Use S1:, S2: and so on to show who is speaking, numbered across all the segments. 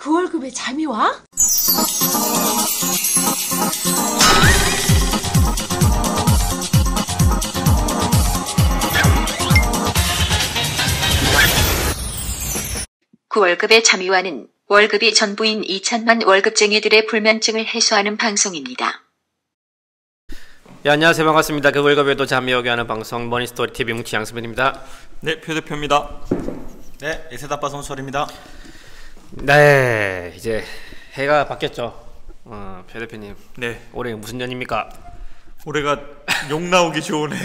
S1: 그 월급에 잠이 와?
S2: 그 월급의 잠이와는 월급이 전부인 2천만 월급쟁이들의 불면증을 해소하는 방송입니다.
S3: 예, 안녕하세요. 반갑습니다. 그 월급에도 잠이 오게 하는 방송 머니스토리TV 뭉치 양승민입니다.
S4: 네, 표 대표입니다.
S5: 네, 에세다빠 손수월입니다.
S3: 네, 이제 해가 바뀌었죠. 표 대표님.
S4: 네,
S3: 올해 무슨 년입니까?
S4: 올해가 욕 나오기 좋은 해.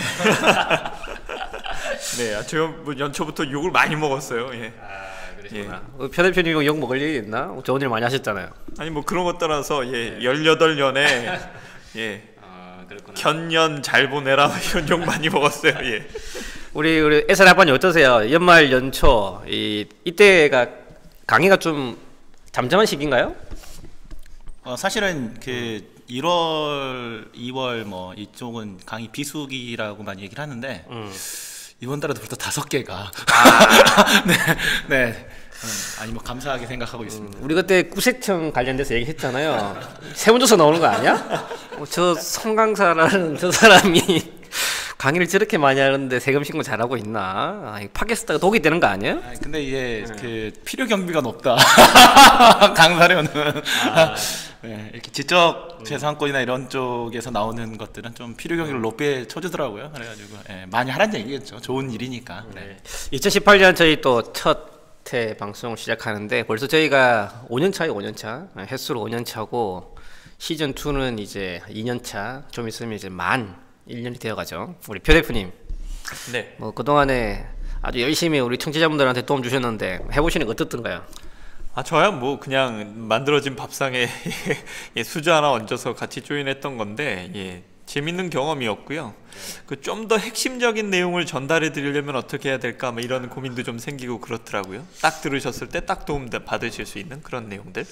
S4: 네, 제가 뭐 연초부터 욕을 많이 먹었어요. 예.
S3: 그러시구나. 예. 표 대표님 욕 먹을 일이 있나? 좋은 일 많이 하셨잖아요.
S4: 아니 뭐 그런 것 따라서 예, 18년에 예. 견년 잘 보내라 이런 욕 많이 먹었어요. 예.
S3: 우리 에살 아빠님 어떠세요? 연말 연초 이때가 강의가 좀 잠잠한 시기인가요?
S5: 사실은 그 1월, 2월 뭐 이쪽은 강의 비수기라고 많이 얘기를 하는데 이번 달에도 벌써 5개가 네. 아니 뭐 감사하게 생각하고 있습니다.
S3: 우리 그때 구세청 관련돼서 얘기했잖아요. 세무조사 나오는 거 아니야? 저 송강사라는 저 사람이 강의를 저렇게 많이 하는데 세금 신고 잘하고 있나? 팟캐스트가 독이 되는 거 아니에요?
S5: 근데 이게 그 필요 경비가 높다. 강사료는 네, 이렇게 지적 재산권이나 이런 쪽에서 나오는 것들은 좀 필요 경비를 높게 쳐주더라고요. 그래가지고 많이 하라는 얘기겠죠. 좋은 일이니까. 네.
S3: 2018년 저희 또 첫 회 방송을 시작하는데 벌써 저희가 5년 차예요. 5년 차. 횟수로 5년 차고 시즌 2는 이제 2년 차. 좀 있으면 이제 만 1년이 되어가죠. 우리 표 대표님.
S4: 네.
S3: 뭐 그동안에 아주 열심히 우리 청취자분들한테 도움 주셨는데 해보시는 거 어떻던가요?
S4: 저야 뭐 그냥 만들어진 밥상에 예, 수저 하나 얹어서 같이 조인했던 건데 예, 재밌는 경험이었고요. 그 좀 더 핵심적인 내용을 전달해 드리려면 어떻게 해야 될까 뭐 이런 고민도 좀 생기고 그렇더라고요. 딱 들으셨을 때 딱 도움 받으실 수 있는 그런 내용들.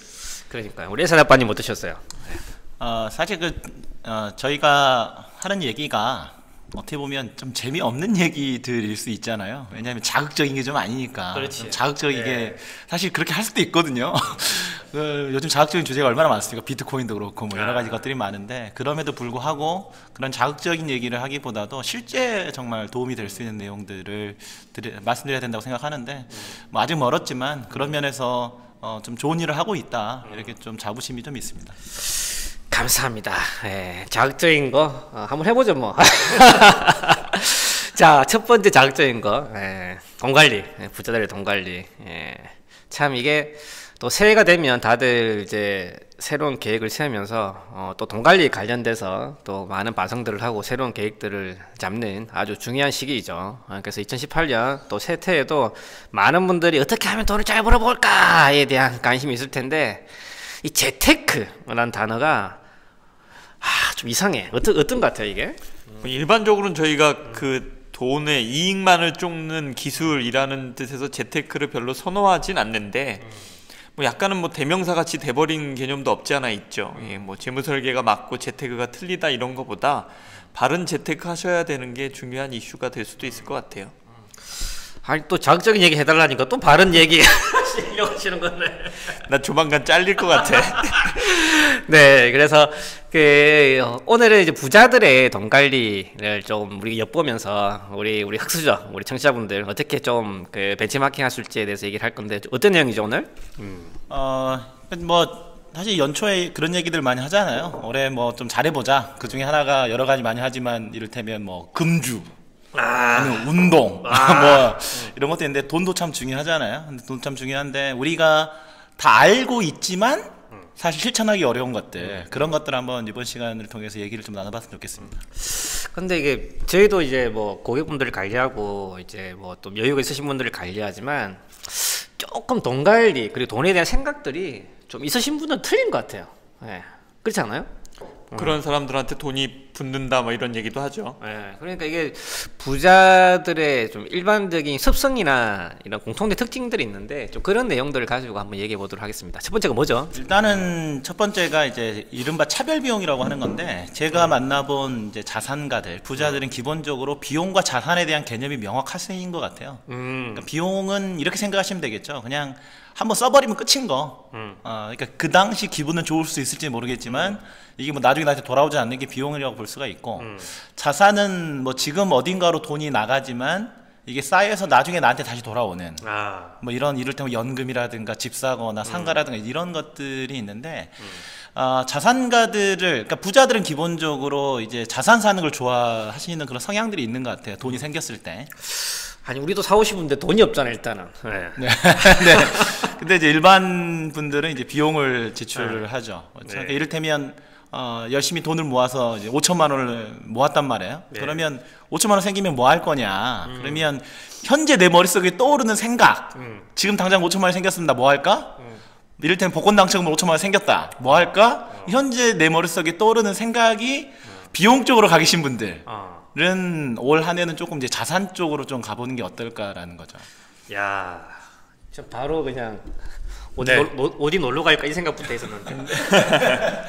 S3: 그러니까요. 우리 에살 아빠님 어떠셨어요?
S5: 사실 저희가 하는 얘기가 어떻게 보면 좀 재미없는 얘기들일 수 있잖아요. 왜냐하면 자극적인 게 좀 아니니까.
S3: 그렇지.
S5: 자극적이게 사실 그렇게 할 수도 있거든요. 요즘 자극적인 주제가 얼마나 많습니까? 비트코인도 그렇고 뭐 여러 가지 것들이 많은데 그럼에도 불구하고 그런 자극적인 얘기를 하기보다도 실제 정말 도움이 될 수 있는 내용들을 말씀드려야 된다고 생각하는데 뭐 아직 멀었지만 그런 면에서 좀 좋은 일을 하고 있다 이렇게 좀 자부심이 좀 있습니다.
S3: 감사합니다. 자극적인 거 한번 해보죠 뭐. 자, 첫 번째 자극적인 거 돈 관리, 부자들의 돈 관리. 참 이게 또 새해가 되면 다들 이제 새로운 계획을 세우면서 또 돈 관리 관련돼서 또 많은 반성들을 하고 새로운 계획들을 잡는 아주 중요한 시기이죠. 그래서 2018년 또 새해에도 많은 분들이 어떻게 하면 돈을 잘 벌어볼까에 대한 관심이 있을 텐데 이 재테크라는 단어가 좀 이상해. 어떤 것 같아요 이게?
S4: 일반적으로는 저희가 그 돈의 이익만을 쫓는 기술이라는 뜻에서 재테크를 별로 선호하진 않는데 뭐 약간은 뭐 대명사 같이 돼버린 개념도 없지 않아 있죠. 예, 뭐 재무 설계가 맞고 재테크가 틀리다 이런 거보다 바른 재테크 하셔야 되는 게 중요한 이슈가 될 수도 있을 것 같아요.
S3: 아니 또 자극적인 얘기 해달라니까 또 바른 얘기 하시려고 하시는 건데
S4: 나 조만간 잘릴 것 같아.
S3: 네, 그래서 오늘은 이제 부자들의 돈 관리를 좀 우리 엿보면서 우리 학수저, 우리 청취자분들 어떻게 좀 벤치마킹 할 수 있지에 대해서 얘기를 할 건데 어떤 내용이죠 오늘?
S5: 뭐 사실 연초에 그런 얘기들 많이 하잖아요. 올해 뭐 좀 잘해보자. 그 중에 하나가 여러 가지 많이 하지만 이를테면 뭐 금주. 아니면 운동 뭐 이런 것도 있는데 돈도 참 중요하잖아요. 근데 돈 참 중요한데 우리가 다 알고 있지만 사실 실천하기 어려운 것들 그런 것들 한번 이번 시간을 통해서 얘기를 좀 나눠봤으면 좋겠습니다.
S3: 근데 이게 저희도 이제 뭐 고객분들을 관리하고 이제 뭐 또 여유가 있으신 분들을 관리하지만 조금 돈 관리 그리고 돈에 대한 생각들이 좀 있으신 분은 틀린 것 같아요. 네. 그렇지 않아요?
S4: 그런 사람들한테 돈이 붙는다 뭐 이런 얘기도 하죠.
S3: 네, 그러니까 이게 부자들의 좀 일반적인 습성이나 이런 공통된 특징들이 있는데 좀 그런 내용들을 가지고 한번 얘기해 보도록 하겠습니다. 첫 번째가 뭐죠?
S5: 일단은 첫 번째가 이제 이른바 차별 비용이라고 하는 건데 제가 만나본 이제 자산가들, 부자들은 기본적으로 비용과 자산에 대한 개념이 명확하신 것 같아요. 그러니까 비용은 이렇게 생각하시면 되겠죠. 그냥 한번 써버리면 끝인 거. 그러니까 그 당시 기분은 좋을 수 있을지 모르겠지만 이게 뭐 나중에 나한테 돌아오지 않는 게 비용이라고 볼 수가 있고 자산은 뭐 지금 어딘가로 돈이 나가지만 이게 쌓여서 나중에 나한테 다시 돌아오는 뭐 이런 이를테면 연금이라든가 집 사거나 상가라든가 이런 것들이 있는데 자산가들을 그러니까 부자들은 기본적으로 이제 자산 사는 걸 좋아하시는 그런 성향들이 있는 것 같아요. 돈이 생겼을 때.
S3: 아니 우리도 사고 싶은데 돈이 없잖아 일단은. 네.
S5: 네. 네. 근데 이제 일반 분들은 이제 비용을 지출을 하죠. 그러니까 이를테면 열심히 돈을 모아서 이제 5천만 원을 모았단 말이에요. 그러면 5천만 원 생기면 뭐 할 거냐? 그러면 현재 내 머릿속에 떠오르는 생각. 지금 당장 5천만 원이 생겼으면 나 뭐 할까? 이를테면 복권 당첨금 5천만 원 생겼다. 뭐 할까? 현재 내 머릿속에 떠오르는 생각이 비용 쪽으로 가계신 분들. 올 한 해는 조금 이제 자산 쪽으로 좀 가보는 게 어떨까라는 거죠.
S3: 야, 저 바로 그냥 어디,
S4: 네.
S3: 어디 놀러 갈까 이 생각부터 했었는데.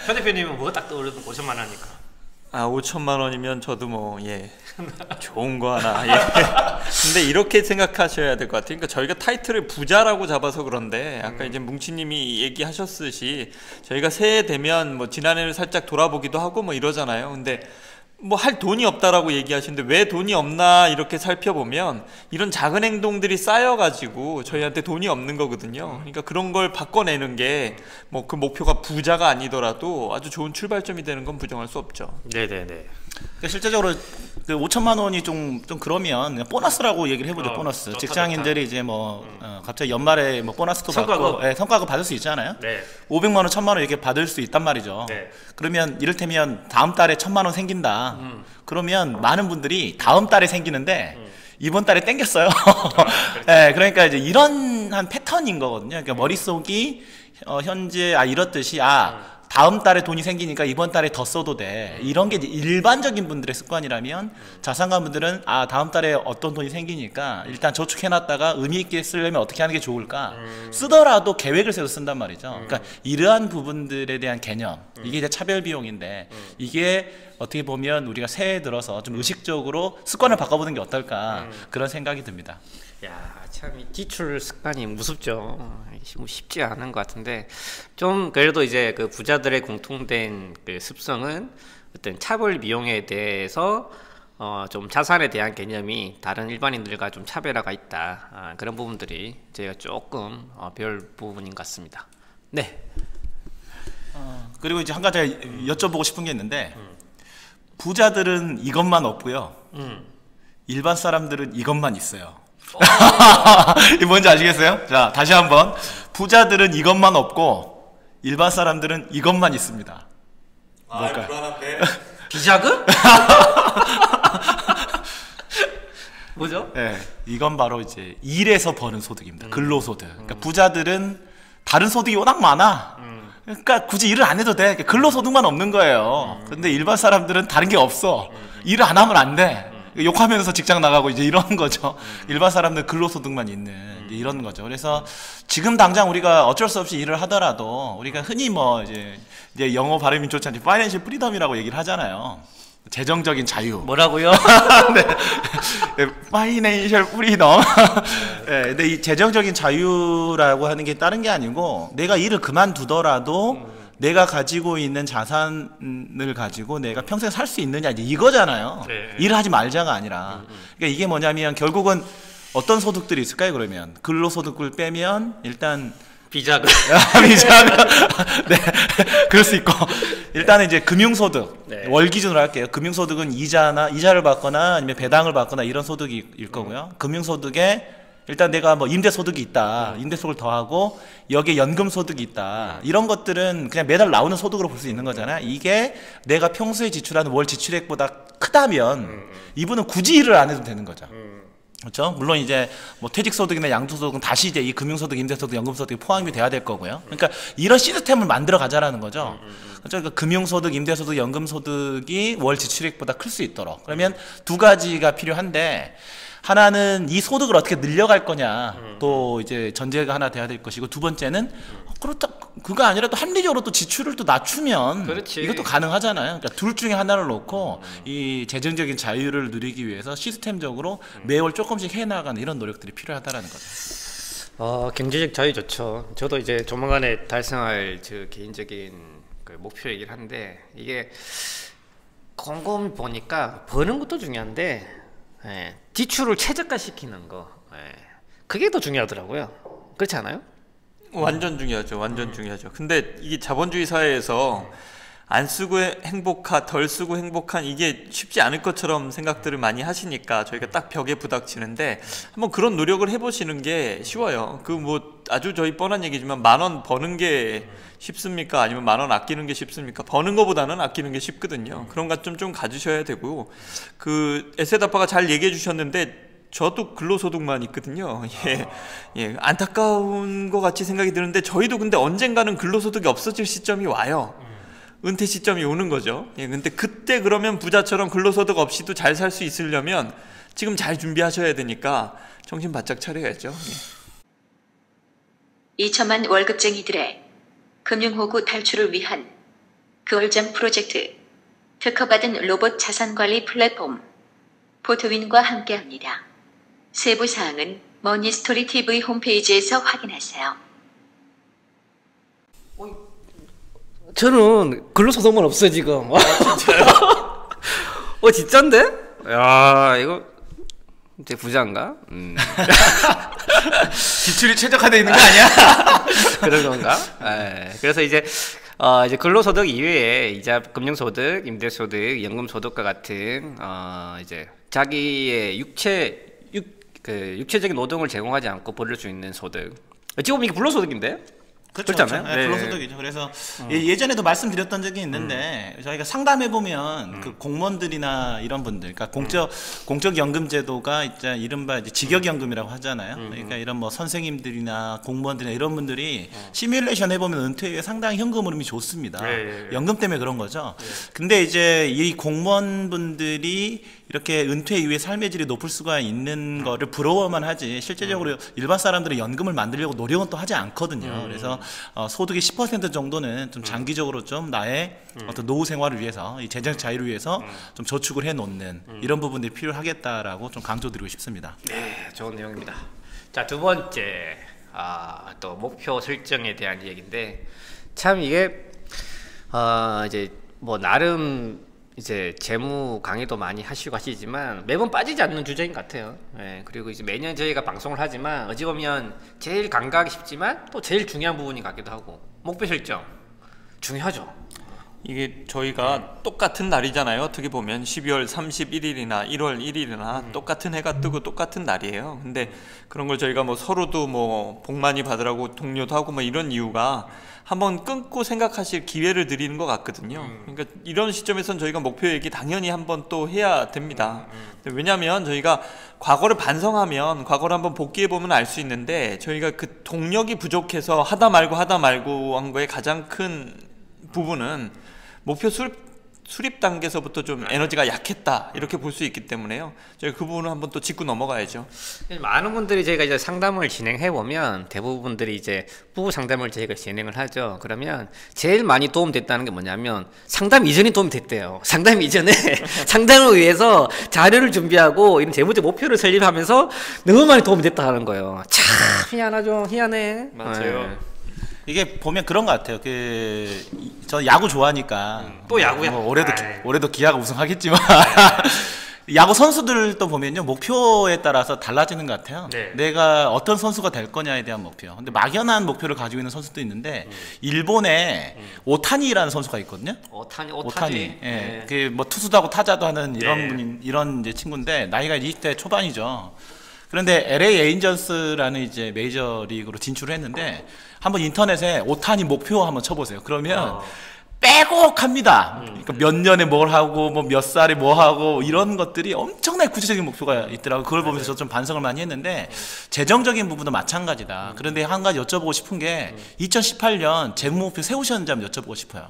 S3: 현 대표님은 뭐가 딱 떠오르는 5천만 원이니까.
S4: 5천만 원이면 저도 뭐 좋은 거 하나. 근데 이렇게 생각하셔야 될 것 같아요. 그러니까 저희가 타이틀을 부자라고 잡아서 그런데 아까 이제 뭉치님이 얘기하셨듯이 저희가 새해 되면 뭐 지난해를 살짝 돌아보기도 하고 뭐 이러잖아요. 근데 뭐 할 돈이 없다라고 얘기하시는데 왜 돈이 없나 이렇게 살펴보면 이런 작은 행동들이 쌓여가지고 저희한테 돈이 없는 거거든요. 그러니까 그런 걸 바꿔내는 게 뭐 그 목표가 부자가 아니더라도 아주 좋은 출발점이 되는 건 부정할 수 없죠.
S3: 네네네.
S5: 그러니까 실제적으로 그 5천만 원이 좀 그러면 그냥 보너스라고 얘기를 해보죠. 보너스.
S3: 좋다,
S5: 직장인들이 이제 뭐 갑자기 연말에 뭐 보너스도
S3: 성과급.
S5: 받고 성과급 받을 수 있잖아요.
S3: 네.
S5: 500만 원, 1000만 원 이렇게 받을 수 있단 말이죠.
S3: 네.
S5: 그러면 이를테면 다음 달에 1000만 원 생긴다. 그러면 많은 분들이 다음 달에 생기는데 이번 달에 땡겼어요. 네, 그러니까 이제 이런 한 패턴인 거거든요. 그러니까 머릿속이 현재 이렇듯이 다음 달에 돈이 생기니까 이번 달에 더 써도 돼. 이런 게 이제 일반적인 분들의 습관이라면 자산가 분들은 다음 달에 어떤 돈이 생기니까 일단 저축해놨다가 의미 있게 쓰려면 어떻게 하는 게 좋을까? 쓰더라도 계획을 세워서 쓴단 말이죠. 그러니까 이러한 부분들에 대한 개념, 이게 이제 차별 비용인데 이게 어떻게 보면 우리가 새해 들어서 좀 의식적으로 습관을 바꿔보는 게 어떨까 그런 생각이 듭니다.
S3: 야, 참 이 지출 습관이 무섭죠. 뭐 쉽지 않은 것 같은데 좀 그래도 이제 그 부자들의 공통된 그 습성은 어떤 차별 비용에 대해서 좀 자산에 대한 개념이 다른 일반인들과 좀 차별화가 있다. 그런 부분들이 저희가 조금 배울 부분인 것 같습니다. 네.
S5: 그리고 이제 한 가지 여쭤보고 싶은 게 있는데 부자들은 이것만 없고요. 일반 사람들은 이것만 있어요. 이게 뭔지 아시겠어요? 자, 다시 한번. 부자들은 이것만 없고 일반 사람들은 이것만 있습니다. 뭘까요?
S4: 불안한데.
S3: 비자금? 뭐죠?
S5: 네, 이건 바로 이제 일에서 버는 소득입니다. 근로소득. 그러니까 부자들은 다른 소득이 워낙 많아. 그러니까 굳이 일을 안 해도 돼. 근로소득만 없는 거예요. 근데 일반 사람들은 다른 게 없어. 일을 안 하면 안 돼. 욕하면서 직장 나가고 이제 이런 거죠. 일반 사람들 근로소득만 있는 이런 거죠. 그래서 지금 당장 우리가 어쩔 수 없이 일을 하더라도 우리가 흔히 뭐 이제 영어 발음이 좋지 않지 파이낸셜 프리덤이라고 얘기를 하잖아요. 재정적인 자유.
S3: 뭐라고요?
S5: 네. 파이낸셜 프리덤. 네, 근데 이 재정적인 자유라고 하는 게 다른 게 아니고 내가 일을 그만두더라도 내가 가지고 있는 자산을 가지고 내가 평생 살 수 있느냐 이제 이거잖아요.
S3: 네.
S5: 일을 하지 말자가 아니라. 그러니까 이게 뭐냐면 결국은 어떤 소득들이 있을까요? 그러면 근로소득을 빼면 일단
S3: 비자금.
S5: 네, 그럴 수 있고 일단은 이제 금융소득
S3: 네.
S5: 월 기준으로 할게요. 금융소득은 이자를 받거나 아니면 배당을 받거나 이런 소득일 거고요. 금융소득에 일단 내가 뭐 임대소득이 있다. 임대소득을 더하고 여기에 연금소득이 있다. 이런 것들은 그냥 매달 나오는 소득으로 볼 수 있는 거잖아요. 이게 내가 평소에 지출하는 월 지출액보다 크다면 이분은 굳이 일을 안 해도 되는 거죠. 그렇죠? 물론 이제 뭐 퇴직소득이나 양도소득은 다시 이제 이 금융소득, 임대소득, 연금소득이 포함이 돼야 될 거고요. 그러니까 이런 시스템을 만들어 가자라는 거죠. 그렇죠? 그러니까 금융소득, 임대소득, 연금소득이 월 지출액보다 클 수 있도록. 그러면 두 가지가 필요한데 하나는 이 소득을 어떻게 늘려갈 거냐 또 이제 전제가 하나 돼야 될 것이고 두 번째는 그렇다 그거 아니라도 합리적으로 또 지출을 또 낮추면
S3: 그렇지.
S5: 이것도 가능하잖아요. 그러니까 둘 중에 하나를 놓고 이 재정적인 자유를 누리기 위해서 시스템적으로 매월 조금씩 해나가는 이런 노력들이 필요하다라는 거죠.
S3: 경제적 자유 좋죠. 저도 이제 조만간에 달성할 저 개인적인 그 목표 얘기를 하는데, 이게 곰곰이 보니까 버는 것도 중요한데, 예, 지출을 최저화시키는 거, 예, 그게 더 중요하더라고요. 그렇지 않아요?
S4: 완전 중요하죠. 완전 중요하죠. 근데 이게 자본주의 사회에서 안 쓰고 행복한, 덜 쓰고 행복한, 이게 쉽지 않을 것처럼 생각들을 많이 하시니까 저희가 딱 벽에 부닥치는데, 한번 그런 노력을 해보시는 게 쉬워요. 그 뭐 아주 저희 뻔한 얘기지만 10,000원 버는 게 쉽습니까? 아니면 10,000원 아끼는 게 쉽습니까? 버는 거보다는 아끼는 게 쉽거든요. 그런 것 좀 가지셔야 되고, 그 에셋 아빠가 잘 얘기해 주셨는데, 저도 근로소득만 있거든요. 예, 안타까운 것 같이 생각이 드는데, 저희도 근데 언젠가는 근로소득이 없어질 시점이 와요. 은퇴 시점이 오는 거죠. 예, 근데 그때 그러면 부자처럼 근로소득 없이도 잘 살 수 있으려면 지금 잘 준비하셔야 되니까 정신 바짝 차려야죠.
S2: 예. 2천만 월급쟁이들의 금융호구 탈출을 위한 그얼잠 프로젝트, 특허받은 로봇 자산관리 플랫폼 포트윈과 함께합니다. 세부사항은 머니스토리 TV 홈페이지에서 확인하세요.
S3: 저는 근로소득만 없어요 지금. 진짜요? 진짠데? 야, 이거 제 부자인가?
S5: 지출이 최적화되어 있는 거 아니야?
S3: 그런 건가? 그래서 이제 근로소득 이외에 이자, 금융소득, 임대소득, 연금소득과 같은 이제 자기의 육체적인 노동을 제공하지 않고 벌을 수 있는 소득. 어찌 보면 이게 불로소득인데?
S5: 그렇죠.
S3: 그렇지 않아요?
S5: 네, 불로소득이죠. 그래서 예전에도 말씀드렸던 적이 있는데, 저희가 상담해 보면 그 공무원들이나 이런 분들, 그러니까 공적 연금 제도가 이제 이른바 이제 직역연금이라고 하잖아요. 그러니까 이런 뭐 선생님들이나 공무원들이나 이런 분들이 시뮬레이션 해보면 은퇴 후에 상당히 현금 흐름이 좋습니다. 연금 때문에 그런 거죠. 근데 이제 이 공무원분들이 이렇게 은퇴 이후에 삶의 질이 높을 수가 있는 거를 부러워만 하지, 실제적으로 일반 사람들은 연금을 만들려고 노력은 또 하지 않거든요. 그래서 소득의 10% 정도는 좀 장기적으로 좀 나의 어떤 노후 생활을 위해서, 이 재정 자유를 위해서 좀 저축을 해 놓는 이런 부분들이 필요하겠다라고 좀 강조드리고 싶습니다.
S3: 네, 좋은 내용입니다. 자, 두 번째 또 목표 설정에 대한 얘기인데, 참 이게 이제 뭐 나름 이제 재무 강의도 많이 하시고 하시지만 매번 빠지지 않는 주제인 것 같아요. 예, 그리고 이제 매년 저희가 방송을 하지만 어찌 보면 제일 간과하기 쉽지만 또 제일 중요한 부분인 것 같기도 하고, 목표 설정 중요하죠.
S4: 이게 저희가 똑같은 날이잖아요. 어떻게 보면 12월 31일이나 1월 1일이나 똑같은 해가 뜨고 똑같은 날이에요. 근데 그런 걸 저희가 뭐 서로도 뭐 복 많이 받으라고 독려도 하고 뭐 이런 이유가 한번 끊고 생각하실 기회를 드리는 것 같거든요. 그러니까 이런 시점에선 저희가 목표 얘기 당연히 한번 또 해야 됩니다. 왜냐하면 저희가 과거를 반성하면, 과거를 한번 복귀해보면 알 수 있는데, 저희가 그 동력이 부족해서 하다 말고 한 거에 가장 큰 부분은 목표 수립 단계에서부터 좀 에너지가 약했다, 이렇게 볼 수 있기 때문에요. 저희 그 부분을 한번 또 짚고 넘어가야죠.
S3: 많은 분들이 저희가 이제 상담을 진행해 보면 대부분들이 이제 부부 상담을 저희가 진행을 하죠. 그러면 제일 많이 도움됐다는 게 뭐냐면 상담 이전이 도움이 됐대요. 상담 이전에 상담을 위해서 자료를 준비하고 이런 재무적 목표를 설립하면서 너무 많이 도움이 됐다 하는 거예요. 참 희한하죠. 희한해.
S4: 맞아요.
S3: 네.
S5: 이게 보면 그런 것 같아요. 저 야구 좋아하니까
S3: 또 야구야.
S5: 뭐 올해도 기아가 우승하겠지만 야구 선수들도 보면요, 목표에 따라서 달라지는 것 같아요.
S3: 네.
S5: 내가 어떤 선수가 될 거냐에 대한 목표. 근데 막연한 목표를 가지고 있는 선수도 있는데, 일본에 오타니라는 선수가 있거든요. 오타니. 예.
S3: 네.
S5: 그 뭐 투수도 하고 타자도 하는 이런
S3: 네.
S5: 이런 이제 친구인데, 나이가 20대 초반이죠. 그런데 LA 에인저스라는 이제 메이저 리그로 진출을 했는데, 한번 인터넷에 오타니 목표 한번 쳐보세요. 그러면 빼곡합니다. 그러니까 몇 년에 뭘 하고, 뭐 몇 살에 뭐 하고, 이런 것들이 엄청나게 구체적인 목표가 있더라고요. 그걸 보면서 저 좀 반성을 많이 했는데, 재정적인 부분도 마찬가지다. 그런데 한 가지 여쭤보고 싶은 게, 2018년 재무 목표 세우셨는지 한번 여쭤보고 싶어요.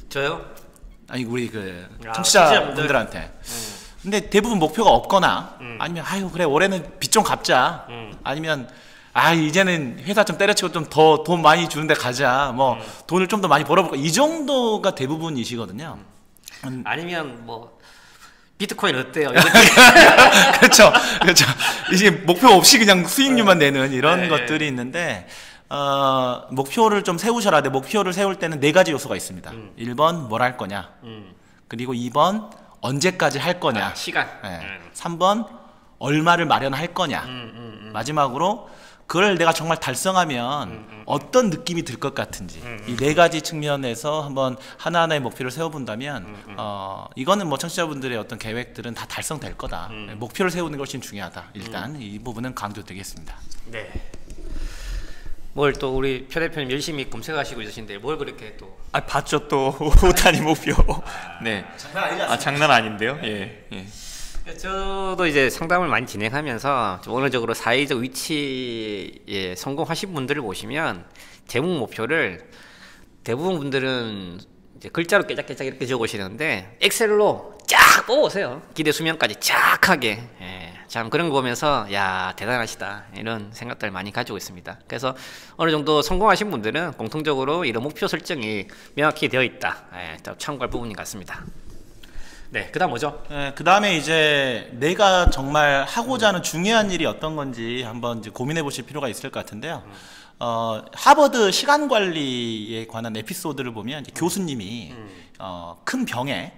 S3: 저요?
S5: 아니, 우리 그
S3: 청취자분들.
S5: 청취자분들한테. 근데 대부분 목표가 없거나, 아니면 아유 그래 올해는 빚 좀 갚자, 아니면 이제는 회사 좀 때려치고 좀 더 돈 많이 주는데 가자, 뭐 돈을 좀 더 많이 벌어볼까, 이 정도가 대부분이시거든요.
S3: 아니면 뭐 비트코인 어때요?
S5: 그렇죠, 그렇죠. 이제 목표 없이 그냥 수익률만 내는 이런 것들이 있는데 목표를 좀 세우셔야 돼. 목표를 세울 때는 4가지 요소가 있습니다. 1번 뭘 할 거냐, 그리고 2번 언제까지 할 거냐,
S3: 시간.
S5: 3번 얼마를 마련할 거냐, 마지막으로 그걸 내가 정말 달성하면 어떤 느낌이 들 것 같은지, 이 4가지 측면에서 한번 하나하나의 목표를 세워본다면 이거는 뭐 청취자분들의 어떤 계획들은 다 달성될 거다. 목표를 세우는 것이 중요하다. 일단 이 부분은 강조드리겠습니다.
S3: 네. 뭘 또 우리 표 대표님 열심히 검색하시고 있으신데 뭘 그렇게 또?
S4: 봤죠 또 5단위 목표. 네.
S5: 장난 아니지 않습니까?
S4: 장난 아닌데요. 예. 예.
S3: 저도 이제 상담을 많이 진행하면서 좀 어느 정도 사회적 위치에 성공하신 분들을 보시면 재무 목표를 대부분 분들은 이제 글자로 깨작깨작 이렇게 적으시는데 엑셀로 쫙 뽑으세요. 기대 수명까지 쫙하게. 참 그런 거 보면서 야 대단하시다 이런 생각들 많이 가지고 있습니다. 그래서 어느 정도 성공하신 분들은 공통적으로 이런 목표 설정이 명확히 되어 있다. 참고할 부분인 것 같습니다. 네, 그다음 뭐죠?
S5: 그 다음에 이제 내가 정말 하고자 하는 중요한 일이 어떤 건지 한번 이제 고민해 보실 필요가 있을 것 같은데요. 하버드 시간 관리에 관한 에피소드를 보면 이제 교수님이 큰 병에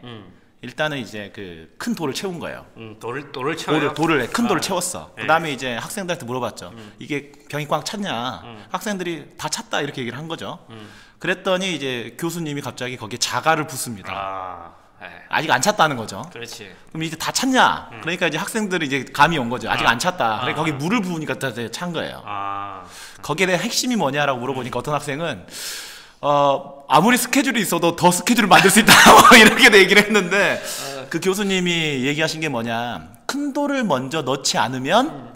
S5: 일단은 이제 그 큰 돌을 채운 거예요.
S3: 돌을 채워요?
S5: 큰 돌을 채웠어. 그 다음에 이제 학생들한테 물어봤죠. 이게 병이 꽉 찼냐? 학생들이 다 찼다 이렇게 얘기를 한 거죠. 그랬더니 이제 교수님이 갑자기 거기에 자갈을 붓습니다. 아직 안 찼다는 거죠.
S3: 그렇지.
S5: 그럼 이제 다 찼냐? 그러니까 이제 학생들이 이제 감이 온 거죠. 아직 안 찼다. 그러니까 거기 물을 부으니까 다 찬 거예요. 거기에 대한 핵심이 뭐냐라고 물어보니까 어떤 학생은 아무리 스케줄이 있어도 더 스케줄을 만들 수 있다 뭐 이렇게 얘기를 했는데 그 교수님이 얘기하신 게 뭐냐, 큰 돌을 먼저 넣지 않으면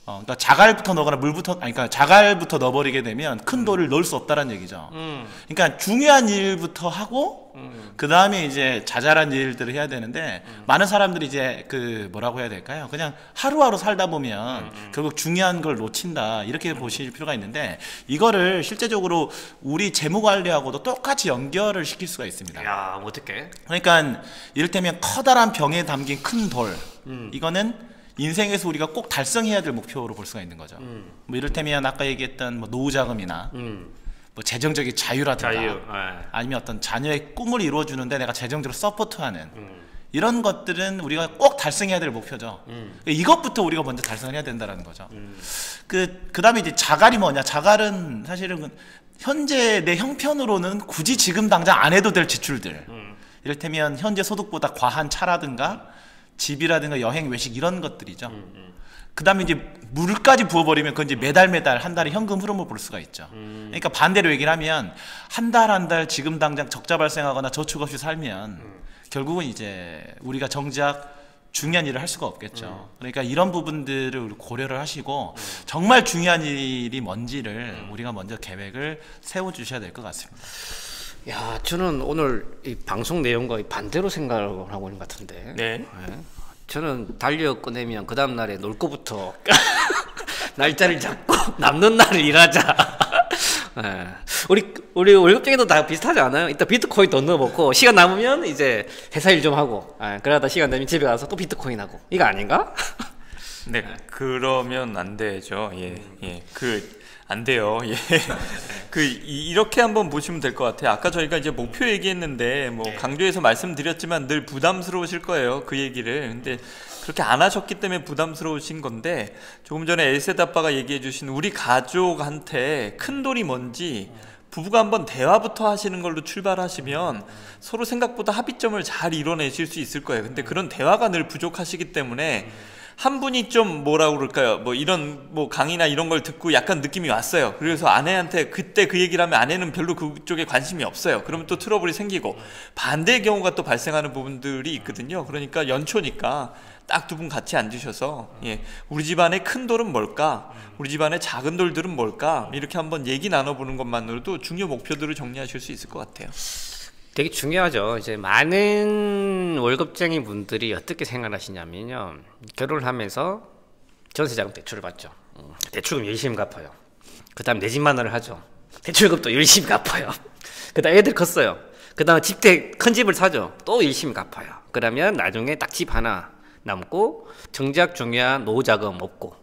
S5: 그러니까 자갈부터 넣거나 그러니까 자갈부터 넣어버리게 되면 큰 돌을 넣을 수 없다라는 얘기죠. 그러니까 중요한 일부터 하고 그 다음에 이제 자잘한 일들을 해야 되는데 많은 사람들이 이제 그 뭐라고 해야 될까요? 그냥 하루하루 살다 보면 결국 중요한 걸 놓친다 이렇게 보실 필요가 있는데 이거를 실제적으로 우리 재무 관리하고도 똑같이 연결을 시킬 수가 있습니다.
S3: 야, 어떻게?
S5: 그러니까 이를테면 커다란 병에 담긴 큰 돌, 이거는 인생에서 우리가 꼭 달성해야 될 목표로 볼 수가 있는 거죠. 뭐 이를테면 아까 얘기했던 뭐 노후 자금이나 뭐 재정적인 자유라든가 아니면 어떤 자녀의 꿈을 이루어주는데 내가 재정적으로 서포트하는 이런 것들은 우리가 꼭 달성해야 될 목표죠. 이것부터 우리가 먼저 달성해야 된다는 거죠. 그 다음에 이제 자갈이 뭐냐? 자갈은 사실은 현재 내 형편으로는 굳이 지금 당장 안 해도 될 지출들, 이를테면 현재 소득보다 과한 차라든가 집이라든가 여행, 외식 이런 것들이죠. 그 다음에 이제 물까지 부어버리면 그건 이제 매달 한 달의 현금 흐름을 볼 수가 있죠. 그러니까 반대로 얘기를 하면 한 달 지금 당장 적자 발생하거나 저축 없이 살면 결국은 이제 우리가 정작 중요한 일을 할 수가 없겠죠. 그러니까 이런 부분들을 우리 고려를 하시고 정말 중요한 일이 뭔지를 우리가 먼저 계획을 세워주셔야 될 것 같습니다.
S3: 야, 저는 오늘 이 방송 내용과 반대로 생각을 하고 있는 것 같은데.
S4: 네.
S3: 저는 달력 꺼내면 그 다음 날에 놀 거부터 날짜를 잡고 남는 날을 일하자. 우리 월급쟁이도 다 비슷하지 않아요? 이따 비트코인 돈 넣어먹고 시간 남으면 이제 회사 일 좀 하고 그러다 시간 되면 집에 가서 또 비트코인 하고 이거 아닌가?
S4: 네, 그러면 안 되죠. 안 돼요. 이렇게 한번 보시면 될 것 같아요. 아까 저희가 이제 목표 얘기했는데 강조해서 말씀드렸지만 늘 부담스러우실 거예요. 그 얘기를. 근데 그렇게 안 하셨기 때문에 부담스러우신 건데 조금 전에 엘세드 아빠가 얘기해 주신 우리 가족한테 큰 돌이 뭔지 부부가 한번 대화부터 하시는 걸로 출발하시면 서로 생각보다 합의점을 잘 이뤄내실 수 있을 거예요. 근데 그런 대화가 늘 부족하시기 때문에 한 분이 좀 뭐라고 그럴까요? 뭐 이런 뭐 강의나 이런 걸 듣고 약간 느낌이 왔어요. 그래서 아내한테 그때 그 얘기를 하면 아내는 별로 그쪽에 관심이 없어요. 그러면 또 트러블이 생기고 반대의 경우가 또 발생하는 부분들이 있거든요. 그러니까 연초니까 딱 두 분 같이 앉으셔서 우리 집안의 큰 돌은 뭘까? 우리 집안의 작은 돌들은 뭘까? 이렇게 한번 얘기 나눠보는 것만으로도 중요 목표들을 정리하실 수 있을 것 같아요.
S3: 되게 중요하죠. 이제 많은 월급쟁이 분들이 어떻게 생각하시냐면요. 결혼을 하면서 전세자금 대출을 받죠. 대출금 열심히 갚아요. 그 다음 내 집 마련을 하죠. 대출금도 열심히 갚아요. 그 다음 애들 컸어요. 그다음에 집대 큰 집을 사죠. 또 열심히 갚아요. 그러면 나중에 딱 집 하나 남고 정작 중요한 노후 자금 없고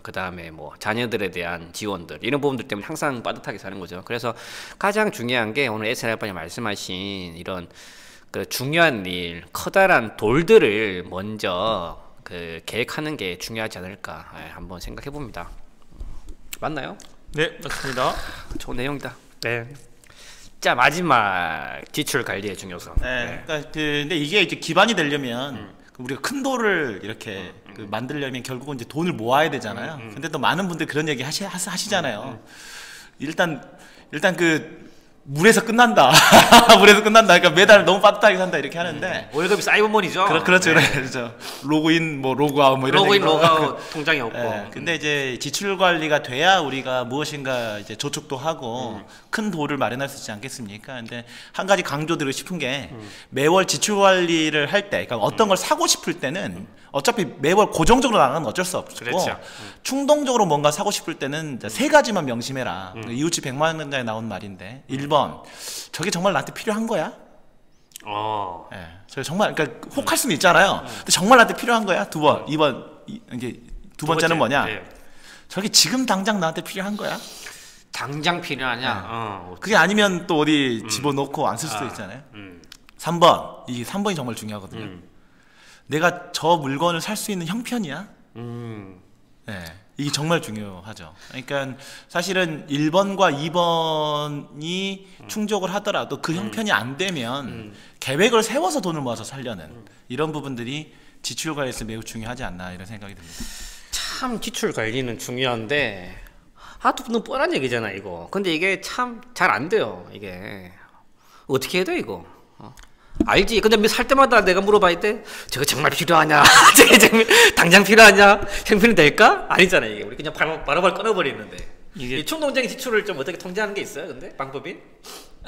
S3: 그다음에 뭐 자녀들에 대한 지원들 이런 부분들 때문에 항상 빠듯하게 사는 거죠. 그래서 가장 중요한 게 오늘 에스라빠님 말씀하신 이런 그 중요한 일, 커다란 돌들을 먼저 그 계획하는 게 중요하지 않을까 한번 생각해 봅니다. 맞나요?
S4: 네, 맞습니다.
S3: 좋은 내용이다. 네. 자, 마지막 지출 관리의 중요성.
S5: 네. 그러니까 근데 이게 이제 기반이 되려면 우리가 큰 돌을 이렇게 그 만들려면 결국은 이제 돈을 모아야 되잖아요. 근데 또 많은 분들 그런 얘기 하시잖아요. 일단 그 물에서 끝난다. 물에서 끝난다. 그러니까 매달 너무 빠듯하게 산다 이렇게 하는데
S3: 월급이 사이버머니죠.
S5: 그렇죠. 그렇죠. 로그인 뭐 로그아웃 뭐 이런
S3: 로그인
S5: 얘기로.
S3: 로그아웃 통장이 없고.
S5: 네, 근데 이제 지출 관리가 돼야 우리가 무엇인가 이제 저축도 하고 큰 돈을 마련할 수 있지 않겠습니까? 근데 한 가지 강조드리고 싶은 게 매월 지출 관리를 할 때, 그러니까 어떤 걸 사고 싶을 때는 어차피 매월 고정적으로 나가는 건 어쩔 수 없고
S3: 그렇죠.
S5: 충동적으로 뭔가 사고 싶을 때는 세 가지만 명심해라. 이웃집 100만 원장에 나온 말인데 1번 저게 정말 나한테 필요한 거야? 예, 저 정말 그러니까 혹할 수는 있잖아요. 근데 정말 나한테 필요한 거야? 2번 이게 두 번째는 뭐냐?
S3: 네.
S5: 저게 지금 당장 나한테 필요한 거야?
S3: 당장 필요하냐?
S5: 그게 아니면 또 어디 집어넣고 안 쓸 수도 있잖아요. 3번 이게 3번이 정말 중요하거든요. 내가 저 물건을 살 수 있는 형편이야? 네, 이게 정말 중요하죠. 그러니까 사실은 1번과 2번이 충족을 하더라도 그 형편이 안 되면 계획을 세워서 돈을 모아서 살려는 이런 부분들이 지출 관리에서 매우 중요하지 않나 이런 생각이 듭니다.
S3: 참 지출 관리는 중요한데 너무 뻔한 얘기잖아 이거. 근데 이게 참 잘 안 돼요. 이게 어떻게 해야 돼 이거? 알지? 근데 살 때마다 내가 물어봐야 돼. 저거 정말 필요하냐? 저게 정말 당장 필요하냐? 형편이 될까? 아니잖아 이게. 우리 그냥 바로바로 끊어버리는데. 이 충동적인 지출을 좀 어떻게 통제하는 게 있어요? 근데 방법이?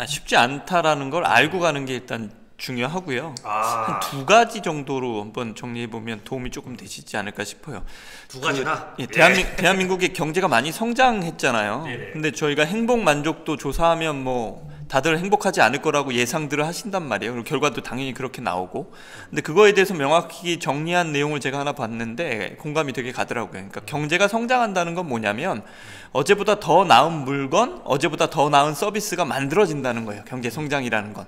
S4: 쉽지 않다라는 걸 알고 가는 게 일단 중요하고요. 한 두 가지 정도로 한번 정리해 보면 도움이 조금 되시지 않을까 싶어요.
S3: 두 가지나?
S4: 대한민국의 경제가 많이 성장했잖아요.
S3: 네네.
S4: 근데 저희가 행복 만족도 조사하면 뭐 다들 행복하지 않을 거라고 예상들을 하신단 말이에요. 그리고 결과도 당연히 그렇게 나오고. 근데 그거에 대해서 명확히 정리한 내용을 제가 하나 봤는데 공감이 되게 가더라고요. 그러니까 경제가 성장한다는 건 뭐냐면 어제보다 더 나은 물건, 어제보다 더 나은 서비스가 만들어진다는 거예요. 경제 성장이라는 건.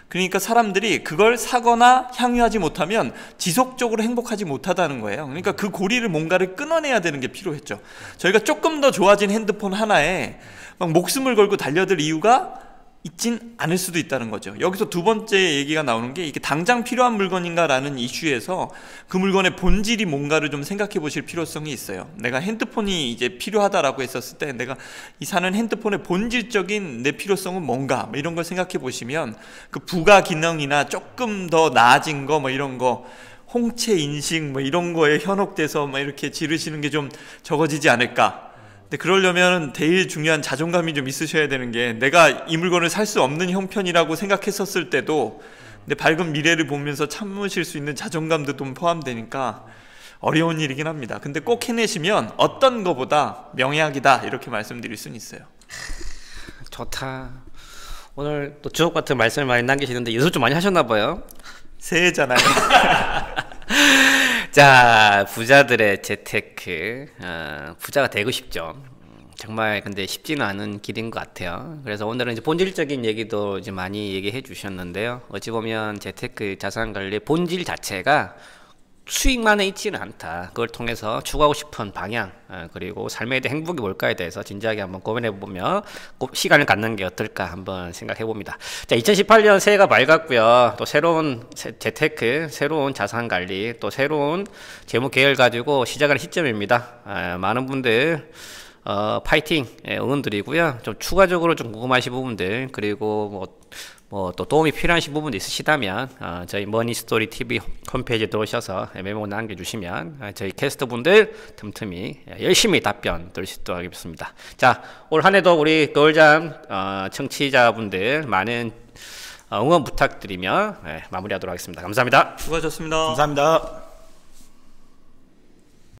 S4: 그러니까 사람들이 그걸 사거나 향유하지 못하면 지속적으로 행복하지 못하다는 거예요. 그러니까 그 고리를 뭔가를 끊어내야 되는 게 필요했죠. 저희가 조금 더 좋아진 핸드폰 하나에 막 목숨을 걸고 달려들 이유가 있진 않을 수도 있다는 거죠. 여기서 두 번째 얘기가 나오는 게 이게 당장 필요한 물건인가라는 이슈에서 그 물건의 본질이 뭔가를 좀 생각해 보실 필요성이 있어요. 내가 핸드폰이 이제 필요하다라고 했었을 때 내가 이 사는 핸드폰의 본질적인 내 필요성은 뭔가 뭐 이런 걸 생각해 보시면 그 부가 기능이나 조금 더 나아진 거 뭐 이런 거 홍채 인식 뭐 이런 거에 현혹돼서 막 이렇게 지르시는 게 좀 적어지지 않을까. 근데 그러려면 제일 중요한 자존감이 좀 있으셔야 되는 게 내가 이 물건을 살 수 없는 형편이라고 생각했었을 때도 내 밝은 미래를 보면서 참으실 수 있는 자존감도 좀 포함되니까 어려운 일이긴 합니다. 근데 꼭 해내시면 어떤 거보다 명약이다 이렇게 말씀드릴 수는 있어요.
S3: 좋다. 오늘 또 주옥 같은 말씀을 많이 남기시는데 연습 좀 많이 하셨나 봐요.
S4: 새해잖아요.
S3: 자, 부자들의 재테크, 부자가 되고 싶죠. 정말 근데 쉽지는 않은 길인 것 같아요. 그래서 오늘은 이제 본질적인 얘기도 이제 많이 얘기해 주셨는데요. 어찌 보면 재테크 자산 관리의 본질 자체가 수익만에 있지는 않다. 그걸 통해서 추구하고 싶은 방향, 그리고 삶에 대한 행복이 뭘까에 대해서 진지하게 한번 고민해보며 시간을 갖는 게 어떨까 한번 생각해봅니다. 자, 2018년 새해가 밝았고요. 또 새로운 재테크, 새로운 자산관리, 또 새로운 재무계획을 가지고 시작하는 시점입니다. 많은 분들 파이팅 응원드리고요. 좀 추가적으로 좀 궁금하신 부분들, 그리고 뭐 또 도움이 필요하신 부분도 있으시다면 저희 머니스토리 TV 홈페이지에 들어오셔서 메모 남겨주시면 저희 캐스터분들 틈틈이 열심히 답변 드릴 수 있도록 하겠습니다. 자, 올 한해도 우리 겨울잠 청취자분들 많은 응원 부탁드리며 마무리하도록 하겠습니다. 감사합니다.
S4: 수고하셨습니다.
S5: 감사합니다.